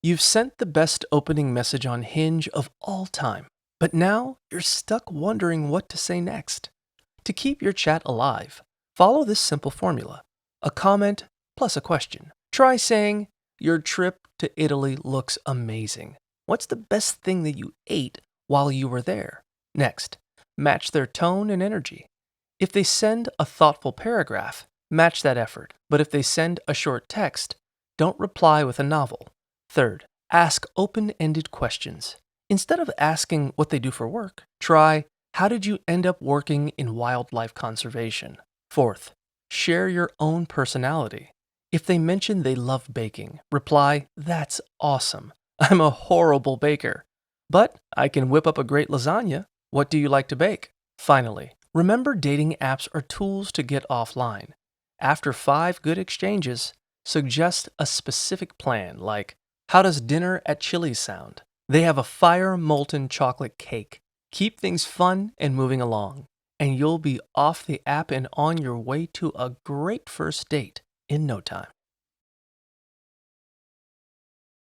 You've sent the best opening message on Hinge of all time, but now you're stuck wondering what to say next. To keep your chat alive, follow this simple formula: a comment plus a question. Try saying, "Your trip to Italy looks amazing. What's the best thing that you ate while you were there?" Next, match their tone and energy. If they send a thoughtful paragraph, match that effort. But if they send a short text, don't reply with a novel. Third, ask open-ended questions. Instead of asking what they do for work, try, "How did you end up working in wildlife conservation?" Fourth, share your own personality. If they mention they love baking, reply, "That's awesome. I'm a horrible baker, but I can whip up a great lasagna. What do you like to bake?" Finally, remember dating apps are tools to get offline. After 5 good exchanges, suggest a specific plan like, "How does dinner at Chili's sound? They have a fire molten chocolate cake." Keep things fun and moving along, and you'll be off the app and on your way to a great first date in no time.